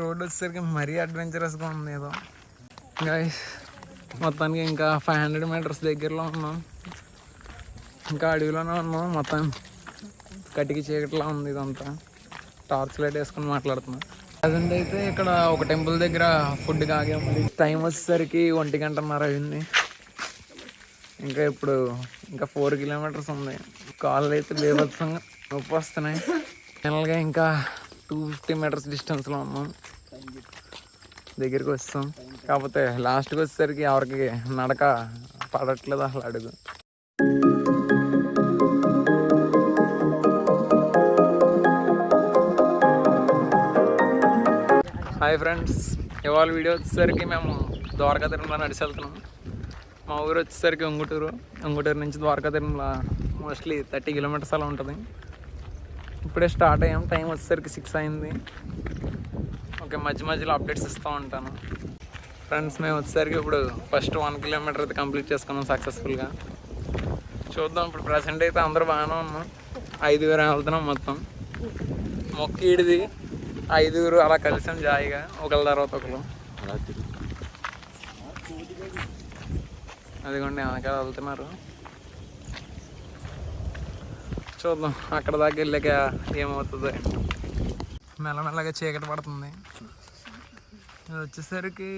Road వచ్చేసరికి మరీ అడ్వెంచరస్గా ఉంది ఏదో. గైస్ మొత్తానికి ఇంకా 500 మీటర్స్ దగ్గరలో ఉన్నాం. ఇంకా అడవిలోనే ఉన్నాం. మొత్తం కటికి చీకటిలా ఉంది. ఇదంతా టార్చ్ లైట్ వేసుకొని మాట్లాడుతున్నాం. ప్రజెంట్ అయితే ఇక్కడ ఒక టెంపుల్ దగ్గర ఫుడ్ కాగాము. టైం వచ్చేసరికి 1:30 అయింది. ఇంకా ఇప్పుడు ఇంకా 4 కిలోమీటర్స్ ఉంది. కాళ్ళు అయితే బీభత్సంగా నొప్పి వస్తున్నాయి. ఫైనల్గా ఇంకా 250 మీటర్స్ డిస్టెన్స్లో ఉన్నాం. దగ్గరికి వస్తాం. కాకపోతే లాస్ట్కి వచ్చేసరికి ఎవరికి నడక పడట్లేదు అసలు అడుగు. హాయ్ ఫ్రెండ్స్, ఇవాళ వీడియో వచ్చేసరికి మేము ద్వారకా తిరుమల నడిచి వెళ్తున్నాం. మా ఊరు వచ్చేసరికి ఉంగుటూరు నుంచి ద్వారకా తిరుమల మోస్ట్లీ 30 కిలోమీటర్స్ అలా ఉంటుంది. ఇప్పుడే స్టార్ట్ అయ్యాం. టైం వచ్చేసరికి 6 అయింది. ఓకే, మధ్యలో అప్డేట్స్ ఇస్తూ ఉంటాను. ఫ్రెండ్స్, మేము వచ్చేసరికి ఇప్పుడు ఫస్ట్ 1 కిలోమీటర్ అయితే కంప్లీట్ చేసుకున్నాం సక్సెస్ఫుల్గా. చూద్దాం. ఇప్పుడు ప్రజెంట్ అయితే అందరూ బాగానే ఉన్నాం. 5 వెళ్తున్నాం మొత్తం. మొక్కీడిది 5 అలా కలిసాం జాయిగా, ఒకళ్ళ తర్వాత ఒకరు. అదిగోండి వెనకాల వెళ్తున్నారు. చూద్దాం అక్కడ దాకా వెళ్ళాక ఏమవుతుంది. మెల్లమెల్లగా చీకటి పడుతుంది. ఇది వచ్చేసరికి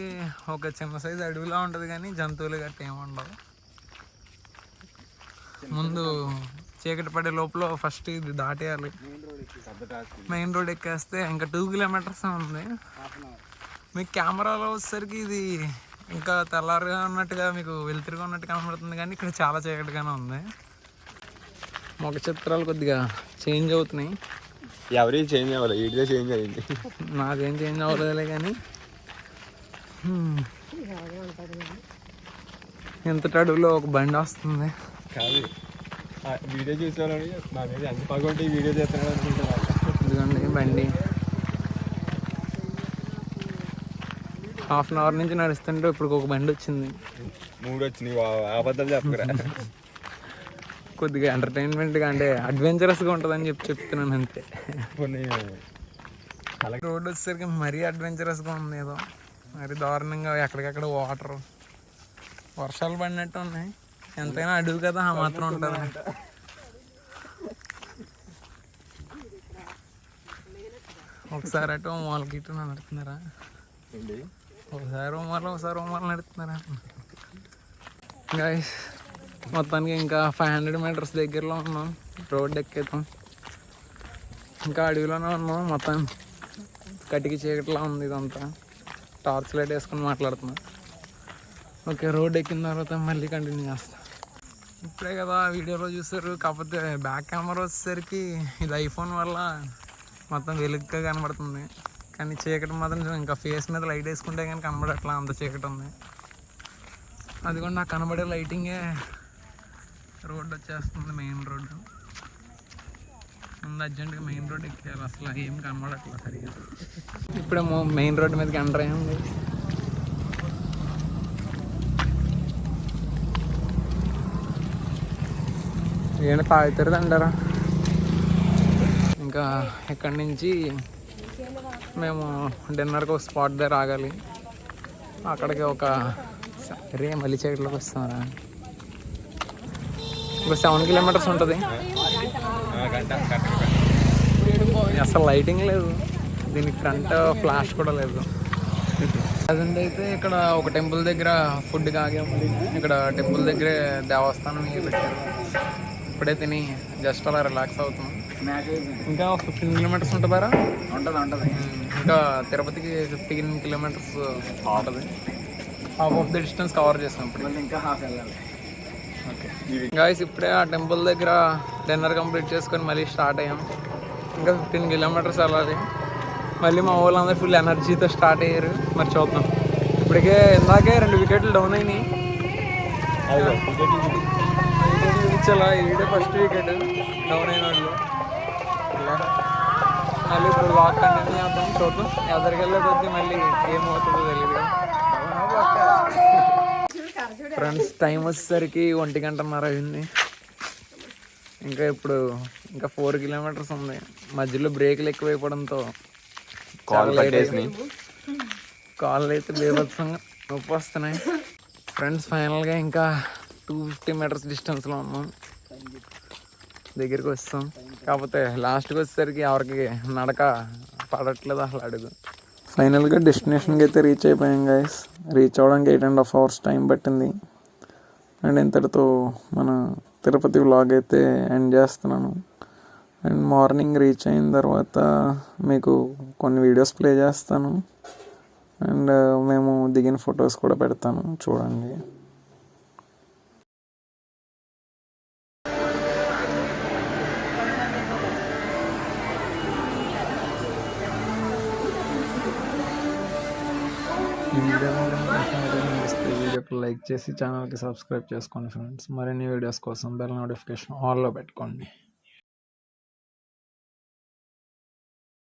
ఒక చిన్న సైజు అడవిలా ఉంటుంది, కానీ జంతువులు గట్ట ఏముండవు. ముందు చీకటి పడే లోపల ఫస్ట్ ఇది దాటేయాలి. మెయిన్ రోడ్ ఎక్కేస్తే ఇంకా 2 కిలోమీటర్స్ ఉంది. మీకు కెమెరాలో వచ్చేసరికి ఇది ఇంకా తెల్లారుగా ఉన్నట్టుగా, మీకు వెలుతురుగా ఉన్నట్టు కనబడుతుంది, కానీ ఇక్కడ చాలా చీకటిగానే ఉంది. ముఖ చిత్రాలు కొద్దిగా చేంజ్ అవుతున్నాయి. ఎవరి చేంజ్ అవ్వాలి, వీడియో చేంజ్ అయ్యింది. నాదేం చేంజ్ అవ్వలేదులే, కానీ ఎంత అడవిలో ఒక బండి వస్తుంది. కాదు, వీడియో చూసేవాళ్ళని నా మీద ఎంత పగొంటే వీడియో చేస్తున్నాడు అనుకుంటున్నాను. ఇదిగోండి బండి. హాఫ్ అన్ అవర్ నుంచి నడుస్తుంటే ఇప్పుడు ఒక బండి వచ్చింది. 3 వచ్చినాయి. అబద్ధాలు చెప్పరా. కొద్దిగా ఎంటర్టైన్మెంట్గా, అంటే అడ్వెంచరస్గా ఉంటుందని చెప్తున్నాను అంతే. రోడ్ వచ్చేసరికి మరీ అడ్వెంచరస్గా ఉంది ఏదో. మరి దారుణంగా ఎక్కడికెక్కడ వాటర్, వర్షాలు పడినట్టు ఉన్నాయి. ఎంతైనా అడుగు కదా, ఆ మాత్రం ఉంటుంది. ఒకసారి అటు మూలకి ఇటు నడుతున్నారా, ఒకసారి ఓమాలు నడుస్తున్నారా. గైస్ మొత్తానికి ఇంకా 500 మీటర్స్ దగ్గరలో ఉన్నాం. రోడ్ ఎక్కేతాం. ఇంకా అడవిలోనే ఉన్నాం. మొత్తం కటికి చీకటిలా ఉంది. ఇదంతా టార్చ్ లైట్ వేసుకొని మాట్లాడుతున్నాం. ఓకే, రోడ్ ఎక్కిన తర్వాత మళ్ళీ కంటిన్యూ చేస్తాం. ఇప్పుడే కదా వీడియోలో చూసారు. కాకపోతే బ్యాక్ కెమెరా వచ్చేసరికి ఇది ఐఫోన్ వల్ల మొత్తం వెలుగుగా కనబడుతుంది, కానీ చీకటి మాత్రం ఇంకా ఫేస్ మీద లైట్ వేసుకుంటే కానీ కనబడట్లా, అంత చీకటి ఉంది. అది కూడా నాకు కనబడే లైటింగే రోడ్ వచ్చేస్తుంది. మెయిన్ రోడ్డు ముందు అర్జెంటుగా మెయిన్ రోడ్ ఎక్కేయాలి. అసలు ఏం కనబడట్లా సరిగా. ఇప్పుడేమో మెయిన్ రోడ్డు మీదకి ఎంటర్ అయ్యింది. ఏంటి తాగుతారు అంటారా. ఇంకా ఇక్కడి నుంచి మేము డిన్నర్కి ఒక స్పాట్ దగ్గర ఆగాలి. అక్కడికి ఒక మళ్ళీ చీకట్లోకి వస్తారా, ఒక 7 కిలోమీటర్స్ ఉంటుంది. అసలు లైటింగ్ లేదు, దీనికి ఫ్రంట్ ఫ్లాష్ కూడా లేదు. ప్రజెంట్ అయితే ఇక్కడ ఒక టెంపుల్ దగ్గర ఫుడ్ కాగాము. ఇక్కడ టెంపుల్ దగ్గరే దేవస్థానం పెట్టారు. ఇప్పుడే తిని జస్ట్ అలా రిలాక్స్ అవుతున్నాం. ఇంకా 15 కిలోమీటర్స్ ఉంటుందారా? ఉంటుంది. ఇంకా తిరుపతికి 15 కిలోమీటర్స్ ఉంటుంది. Half of the distance cover చేస్తాం. ఇప్పుడు ఇంకా హాఫ్ వెళ్ళాలి. ఓకే గాయ్స్, ఇప్పుడే ఆ టెంపుల్ దగ్గర డిన్నర్ కంప్లీట్ చేసుకొని మళ్ళీ స్టార్ట్ అయ్యాం. ఇంకా 15 కిలోమీటర్స్ వెళ్ళాలి. మళ్ళీ మా వాళ్ళందరూ ఫుల్ ఎనర్జీతో స్టార్ట్ అయ్యారు. మరి చూద్దాం. ఇప్పటికే ఇందాకే 2 వికెట్లు డౌన్ అయినాయి. చాలా ఈడే ఫస్ట్ వికెట్ డౌన్ అయిన వాళ్ళు. మళ్ళీ ఇప్పుడు వాక్ కంటిన్యూ చేద్దాం. చూద్దాం ఎదరికెళ్ళే కొద్దీ మళ్ళీ ఏమవుతుందో తెలియదు. ఫ్రెండ్స్, టైం వచ్చేసరికి 1:30 అయింది. ఇంకా ఇప్పుడు ఇంకా 4 కిలోమీటర్స్ ఉంది. మధ్యలో బ్రేకులు ఎక్కువైపోవడంతో కాల్ చాలా లేట్ పట్టేసినాయి. కాళ్ళు అయితే బీభత్సంగా నొప్పి వస్తున్నాయి. ఫ్రెండ్స్ ఫైనల్గా ఇంకా 250 మీటర్స్ డిస్టెన్స్లో ఉన్నాం, దగ్గరికి వస్తాం. కాకపోతే లాస్ట్కి వచ్చేసరికి ఎవరికి నడక పడట్లేదు అసలు అడుగు. ఫైనల్గా డెస్టినేషన్కి అయితే రీచ్ అయిపోయాం గైస్. రీచ్ అవ్వడానికి 8.5 hours టైం పట్టింది. అండ్ ఇంతటితో మన తిరుపతి వ్లాగ్ అయితే ఎండ్ చేస్తున్నాను. అండ్ మార్నింగ్ రీచ్ అయిన తర్వాత మీకు కొన్ని వీడియోస్ ప్లే చేస్తాను. అండ్ మేము దిగిన ఫొటోస్ కూడా పెడతాను, చూడండి. వీడియోకి లైక్ చేసి ఛానల్కి సబ్స్క్రైబ్ చేసుకోండి ఫ్రెండ్స్. మరిన్ని వీడియోస్ కోసం బెల్ నోటిఫికేషన్ ఆల్లో పెట్టుకోండి.